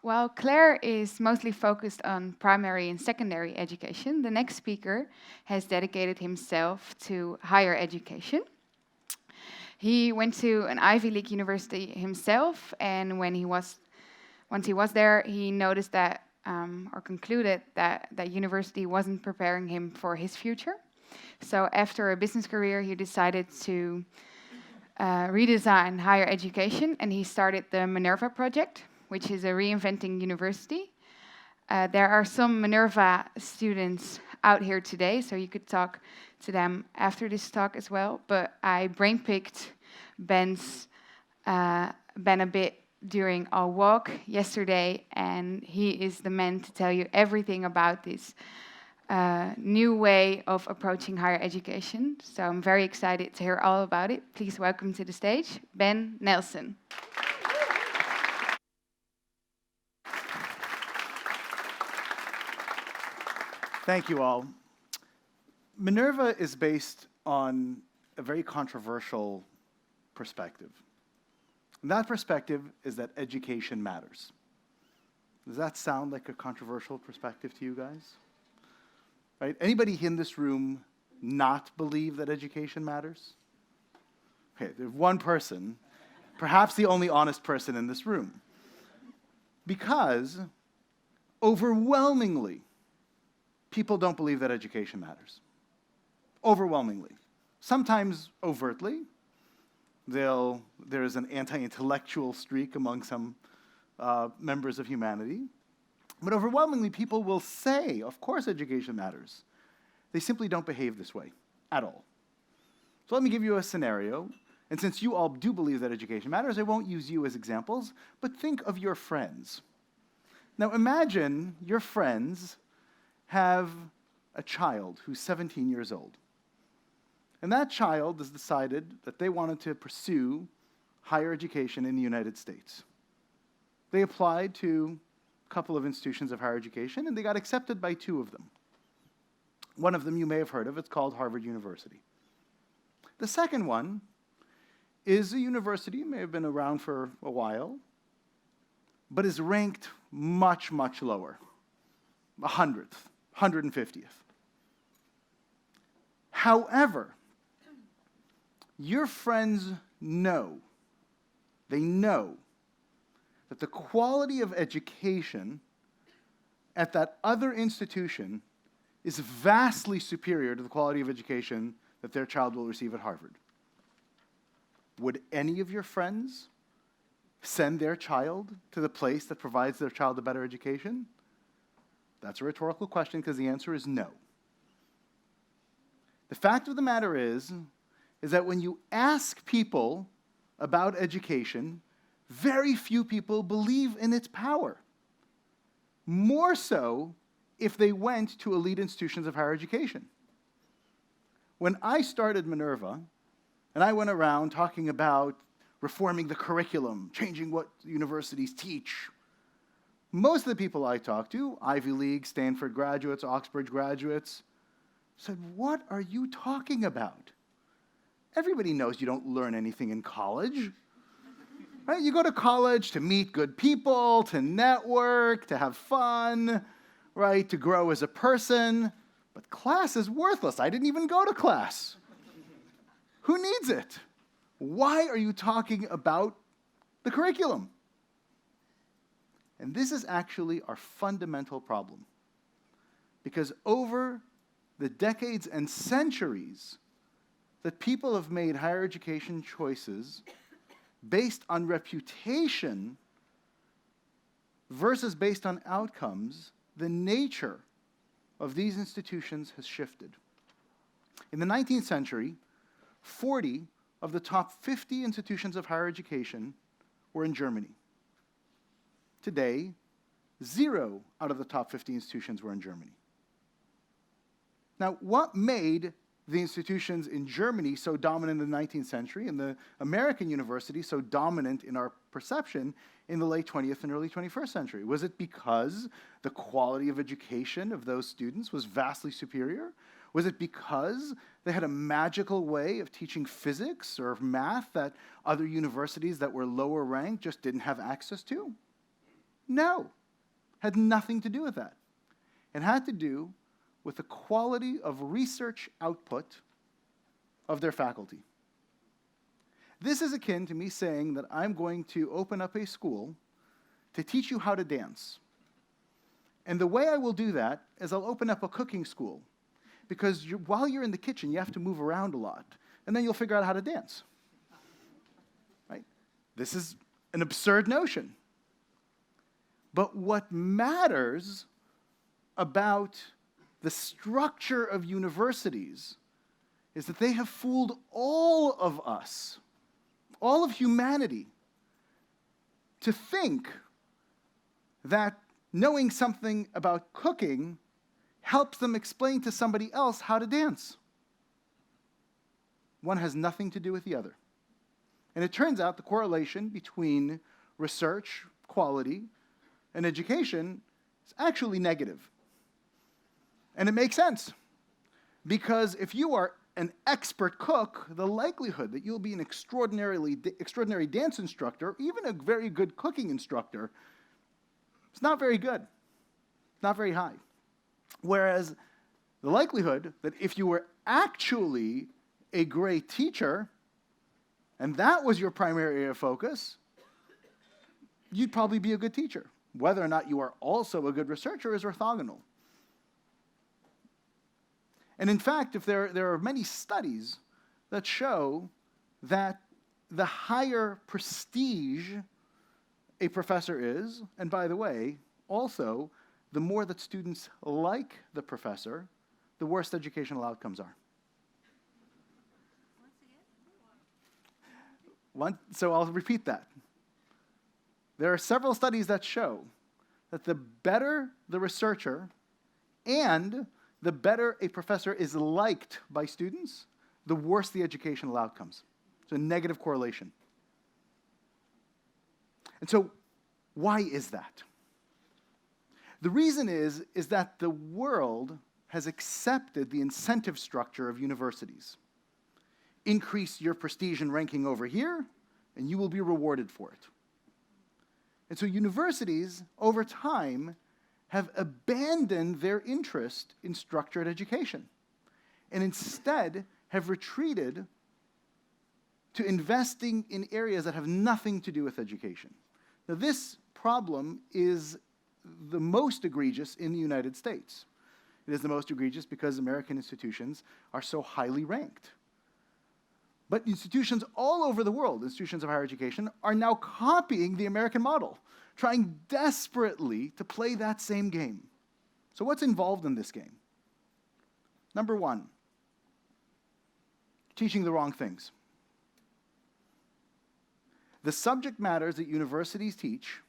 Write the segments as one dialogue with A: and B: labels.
A: While Claire is mostly focused on primary and secondary education, the next speaker has dedicated himself to higher education. He went to an Ivy League university himself, and once he was there, he noticed that, or concluded that university wasn't preparing him for his future. So after a business career, he decided to redesign higher education, and he started the Minerva Project, which is a reinventing university. There are some Minerva students out here today, so you could talk to them after this talk as well. But I brainpicked Ben a bit during our walk yesterday, and he is the man to tell you everything about this new way of approaching higher education. So I'm very excited to hear all about it. Please welcome to the stage, Ben Nelson.
B: Thank you all. Minerva is based on a very controversial perspective. And that perspective is that education matters. Does that sound like a controversial perspective to you guys? Right? Anybody in this room not believe that education matters? Okay, there's one person, perhaps the only honest person in this room. Because overwhelmingly, people don't believe that education matters. Overwhelmingly. Sometimes overtly. There is an anti-intellectual streak among some members of humanity. But overwhelmingly, people will say, of course education matters. They simply don't behave this way at all. So let me give you a scenario. And since you all do believe that education matters, I won't use you as examples, but think of your friends. Now imagine your friends have a child who's 17 years old. And that child has decided that they wanted to pursue higher education in the United States. They applied to a couple of institutions of higher education, and they got accepted by 2 of them. One of them you may have heard of. It's called Harvard University. The second one is a university, may have been around for a while, but is ranked much, much lower, 100th, 150th. However, your friends know, they know that the quality of education at that other institution is vastly superior to the quality of education that their child will receive at Harvard. Would any of your friends send their child to the place that provides their child a better education? That's a rhetorical question because the answer is no. The fact of the matter is that when you ask people about education, very few people believe in its power. More so if they went to elite institutions of higher education. When I started Minerva, and I went around talking about reforming the curriculum, changing what universities teach, most of the people I talked to, Ivy League, Stanford graduates, Oxford graduates, said, "What are you talking about? Everybody knows you don't learn anything in college. Right? You go to college to meet good people, to network, to have fun, right? To grow as a person. But class is worthless. I didn't even go to class. Who needs it? Why are you talking about the curriculum?" And this is actually our fundamental problem. Because over the decades and centuries that people have made higher education choices based on reputation versus based on outcomes, the nature of these institutions has shifted. In the 19th century, 40 of the top 50 institutions of higher education were in Germany. Today, 0 out of the top 50 institutions were in Germany. Now, what made the institutions in Germany so dominant in the 19th century and the American university so dominant in our perception in the late 20th and early 21st century? Was it because the quality of education of those students was vastly superior? Was it because they had a magical way of teaching physics or math that other universities that were lower ranked just didn't have access to? No, had nothing to do with that. It had to do with the quality of research output of their faculty. This is akin to me saying that I'm going to open up a school to teach you how to dance. And the way I will do that is I'll open up a cooking school, because while you're in the kitchen, you have to move around a lot, and then you'll figure out how to dance. Right? This is an absurd notion. But what matters about the structure of universities is that they have fooled all of us, all of humanity, to think that knowing something about cooking helps them explain to somebody else how to dance. One has nothing to do with the other. And it turns out the correlation between research, quality, and education is actually negative. And it makes sense, because if you are an expert cook, the likelihood that you'll be an extraordinary dance instructor, even a very good cooking instructor, it's not very good, not very high. Whereas the likelihood that if you were actually a great teacher, and that was your primary area of focus, you'd probably be a good teacher. Whether or not you are also a good researcher is orthogonal. And in fact, if there are many studies that show that the higher prestige a professor is, and by the way, also, the more that students like the professor, the worse educational outcomes are. So I'll repeat that. There are several studies that show that the better the researcher and the better a professor is liked by students, the worse the educational outcomes. It's a negative correlation. And so, why is that? The reason is that the world has accepted the incentive structure of universities. Increase your prestige and ranking over here, and you will be rewarded for it. And so universities, over time, have abandoned their interest in structured education, and instead have retreated to investing in areas that have nothing to do with education. Now, this problem is the most egregious in the United States. It is the most egregious because American institutions are so highly ranked. But institutions all over the world, institutions of higher education, are now copying the American model, trying desperately to play that same game. So what's involved in this game? Number one, teaching the wrong things. The subject matters that universities teach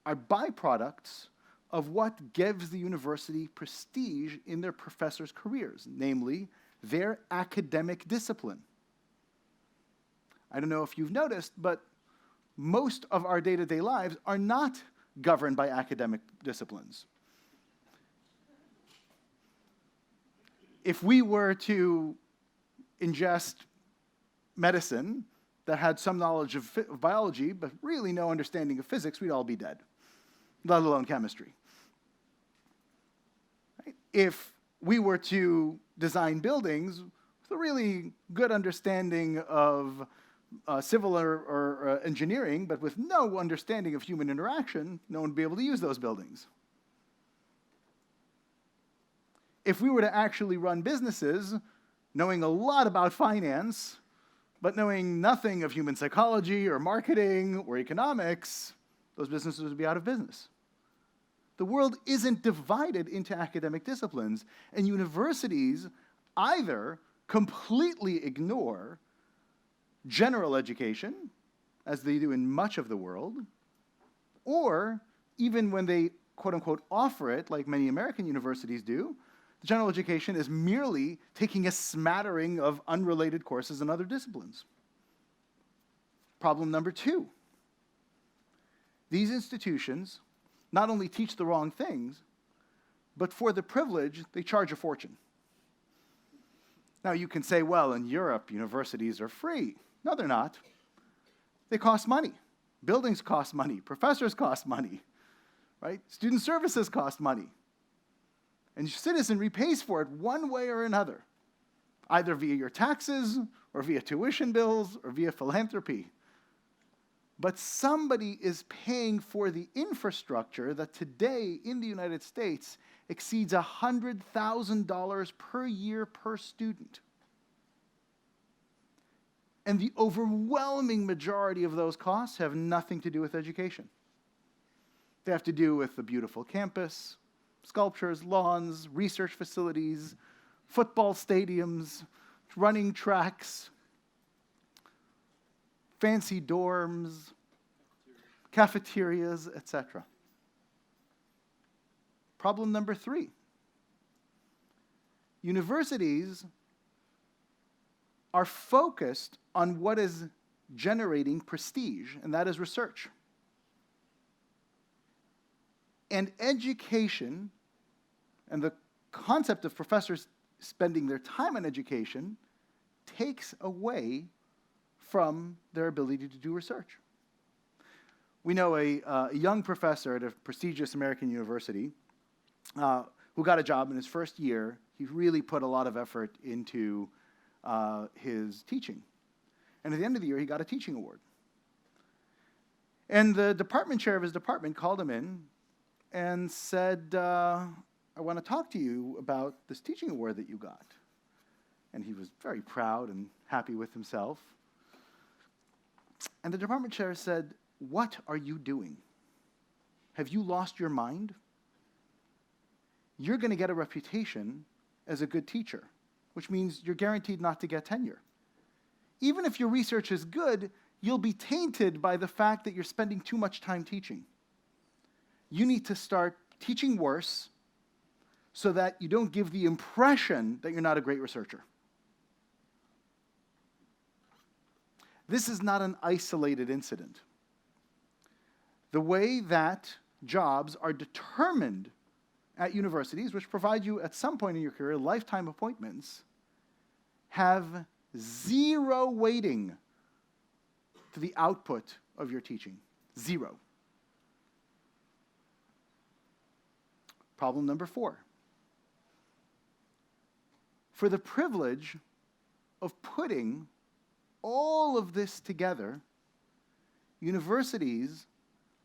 B: are byproducts of what gives the university prestige in their professors' careers, namely their academic discipline. I don't know if you've noticed, but most of our day-to-day lives are not governed by academic disciplines. If we were to ingest medicine that had some knowledge of biology, but really no understanding of physics, we'd all be dead, let alone chemistry. Right? If we were to design buildings with a really good understanding of civil or engineering, but with no understanding of human interaction, no one would be able to use those buildings. If we were to actually run businesses, knowing a lot about finance, but knowing nothing of human psychology or marketing or economics, those businesses would be out of business. The world isn't divided into academic disciplines, and universities either completely ignore general education, as they do in much of the world, or even when they, quote-unquote, offer it, like many American universities do, general education is merely taking a smattering of unrelated courses in other disciplines. Problem number two. These institutions not only teach the wrong things, but for the privilege, they charge a fortune. Now, you can say, well, in Europe, universities are free. No, they're not. They cost money. Buildings cost money. Professors cost money. right? Student services cost money. And your citizenry pays for it one way or another, either via your taxes or via tuition bills or via philanthropy. But somebody is paying for the infrastructure that today in the United States exceeds $100,000 per year per student. And the overwhelming majority of those costs have nothing to do with education. They have to do with the beautiful campus, sculptures, lawns, research facilities, football stadiums, running tracks, fancy dorms, cafeterias, etc. Problem number 3. Universities are focused on what is generating prestige, and that is research. And education, and the concept of professors spending their time on education, takes away from their ability to do research. We know a young professor at a prestigious American university who got a job in his first year. He really put a lot of effort into his teaching. And at the end of the year, he got a teaching award. And the department chair of his department called him in and said, I want to talk to you about this teaching award that you got. And he was very proud and happy with himself. And the department chair said, "What are you doing? Have you lost your mind? You're going to get a reputation as a good teacher, which means you're guaranteed not to get tenure. Even if your research is good, you'll be tainted by the fact that you're spending too much time teaching. You need to start teaching worse so that you don't give the impression that you're not a great researcher." This is not an isolated incident. The way that jobs are determined at universities, which provide you at some point in your career lifetime appointments, have zero weighting to the output of your teaching. Zero. Problem number 4. For the privilege of putting all of this together, universities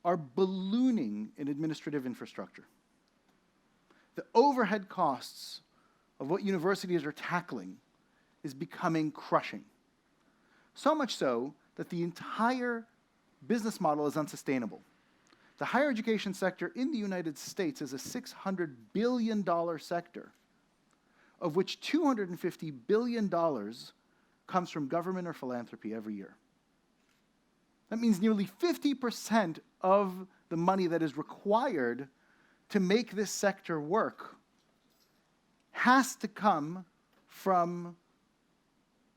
B: are ballooning in administrative infrastructure. The overhead costs of what universities are tackling is becoming crushing. So much so that the entire business model is unsustainable. The higher education sector in the United States is a $600 billion sector, of which $250 billion comes from government or philanthropy every year. That means nearly 50% of the money that is required to make this sector work has to come from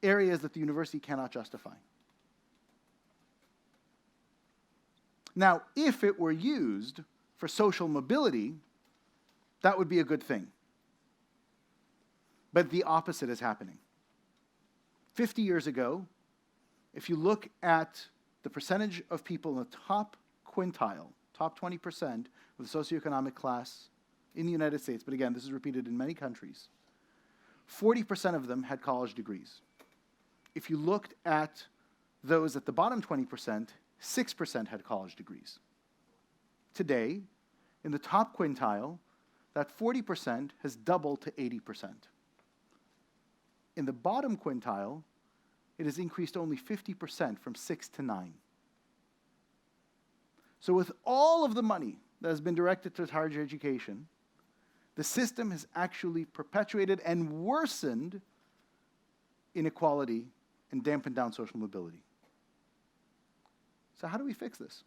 B: areas that the university cannot justify. Now, if it were used for social mobility, that would be a good thing. But the opposite is happening. 50 years ago, if you look at the percentage of people in the top quintile, top 20% of the socioeconomic class in the United States, but again, this is repeated in many countries, 40% of them had college degrees. If you looked at those at the bottom 20%, 6% had college degrees. Today, in the top quintile, that 40% has doubled to 80%. In the bottom quintile, it has increased only 50% from 6 to 9. So with all of the money that has been directed towards higher education, the system has actually perpetuated and worsened inequality and dampened down social mobility. So how do we fix this?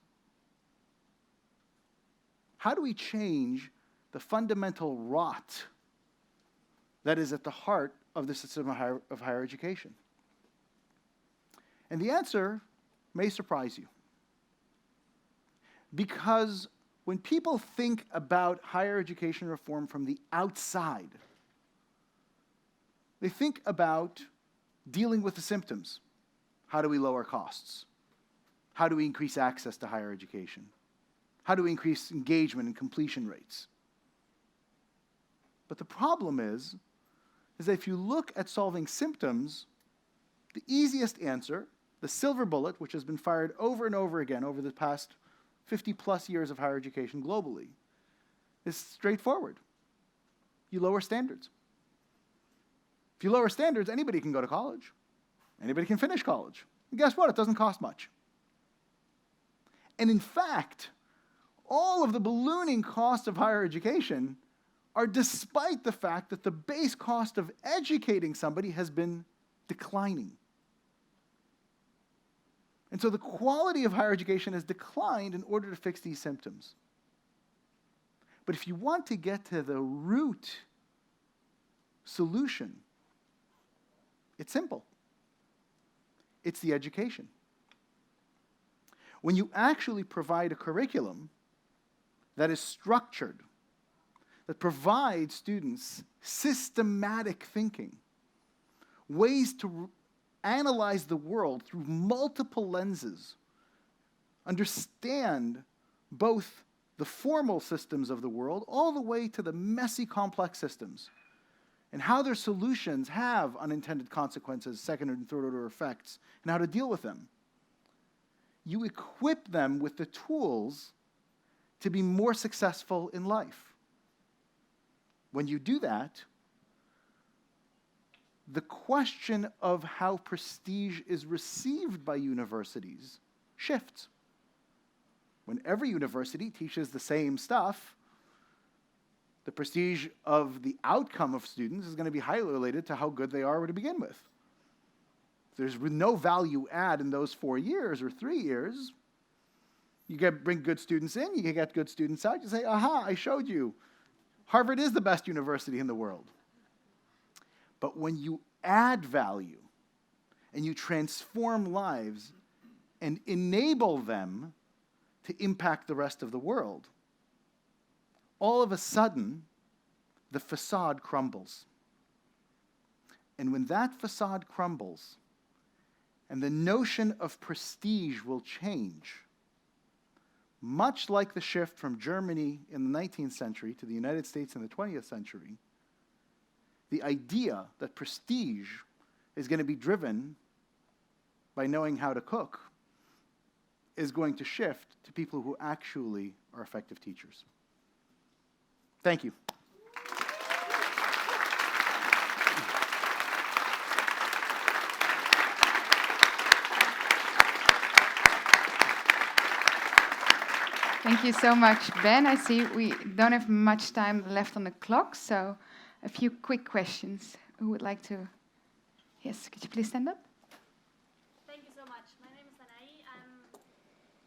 B: How do we change the fundamental rot that is at the heart of the system of higher education? And the answer may surprise you. Because when people think about higher education reform from the outside, they think about dealing with the symptoms. How do we lower costs? How do we increase access to higher education? how to increase engagement and completion rates. But the problem is that if you look at solving symptoms, the easiest answer, the silver bullet, which has been fired over and over again over the past 50-plus years of higher education globally, is straightforward. You lower standards. If you lower standards, anybody can go to college. Anybody can finish college. And guess what? It doesn't cost much. And in fact, all of the ballooning costs of higher education are despite the fact that the base cost of educating somebody has been declining. And so the quality of higher education has declined in order to fix these symptoms. But if you want to get to the root solution, it's simple. It's the education. When you actually provide a curriculum that is structured, that provides students systematic thinking, ways to analyze the world through multiple lenses, understand both the formal systems of the world all the way to the messy, complex systems, and how their solutions have unintended consequences, second and third order effects, and how to deal with them. You equip them with the tools to be more successful in life. When you do that, the question of how prestige is received by universities shifts. When every university teaches the same stuff, the prestige of the outcome of students is going to be highly related to how good they are to begin with. If there's no value add in those 4 years or 3 years, you bring good students in, you get good students out, you say, aha, I showed you. Harvard is the best university in the world. But when you add value and you transform lives and enable them to impact the rest of the world, all of a sudden, the facade crumbles. And when that facade crumbles, and the notion of prestige will change, much like the shift from Germany in the 19th century to the United States in the 20th century, the idea that prestige is going to be driven by knowing how to cook is going to shift to people who actually are effective teachers. Thank you.
A: Thank you so much, Ben. I see we don't have much time left on the clock, so a few quick questions. Who would like to? Yes, could you please stand up?
C: Thank you so much. My name is Anai. I'm,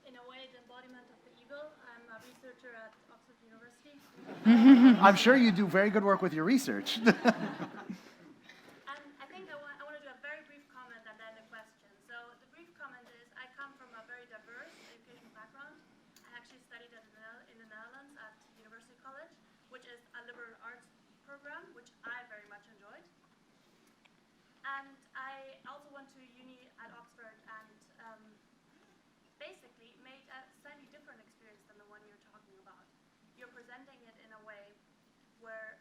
C: in a way, the embodiment of the eagle. I'm a researcher at Oxford University.
B: I'm sure you do very good work with your research.
C: And I think I want to do a very brief comment and then a question. So the brief comment is I come from a very diverse education background. I actually studied in the Netherlands at University College, which is a liberal arts program, which I very much enjoyed. And I also went to uni at Oxford and basically made a slightly different experience than the one you're talking about. You're presenting it in a way where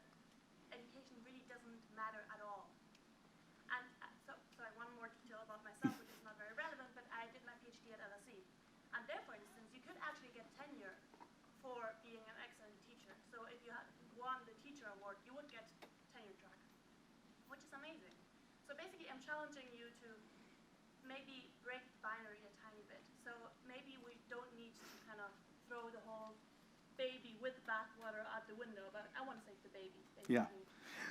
C: education really doesn't matter at all. And sorry, one more detail about myself, which is not very relevant, but I did my PhD at LSE. And there, for instance, you could actually get tenure for being an excellent teacher. So if you had won the teacher award, you would get tenure track, which is amazing. So basically, I'm challenging you to maybe break binary a tiny bit. So maybe we don't need to kind of throw the whole baby with bathwater out the window, but I want to save the baby, basically.
B: Yeah.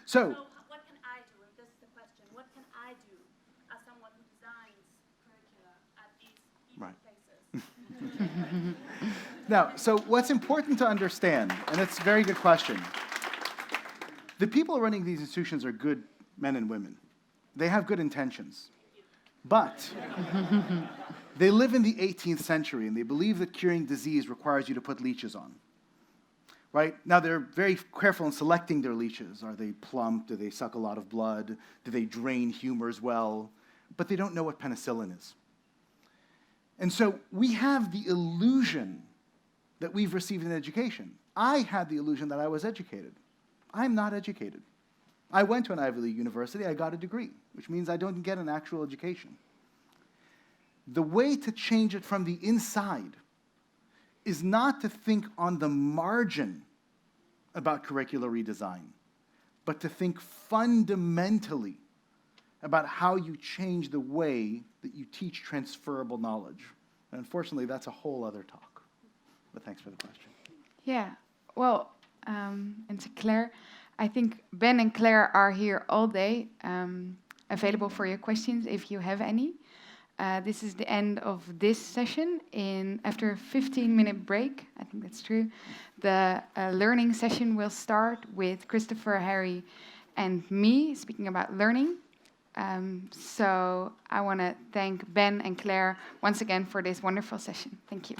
B: So
C: What can I do? This is the question. What can I do as someone who designs curricula at these evil places?
B: Now, so what's important to understand, and it's a very good question, the people running these institutions are good men and women. They have good intentions. But they live in the 18th century, and they believe that curing disease requires you to put leeches on. Right? Now, they're very careful in selecting their leeches. Are they plump? Do they suck a lot of blood? Do they drain humors well? But they don't know what penicillin is. And so we have the illusion that we've received an education. I had the illusion that I was educated. I'm not educated. I went to an Ivy League university, I got a degree, which means I don't get an actual education. The way to change it from the inside is not to think on the margin about curricular redesign, but to think fundamentally about how you change the way that you teach transferable knowledge. And unfortunately, that's a whole other talk. But thanks for the question.
A: Yeah, well, and to Claire, I think Ben and Claire are here all day, available for your questions if you have any. This is the end of this session. After a 15-minute break, I think that's true, the learning session will start with Christopher, Harry, and me speaking about learning. So I want to thank Ben and Claire once again for this wonderful session. Thank you.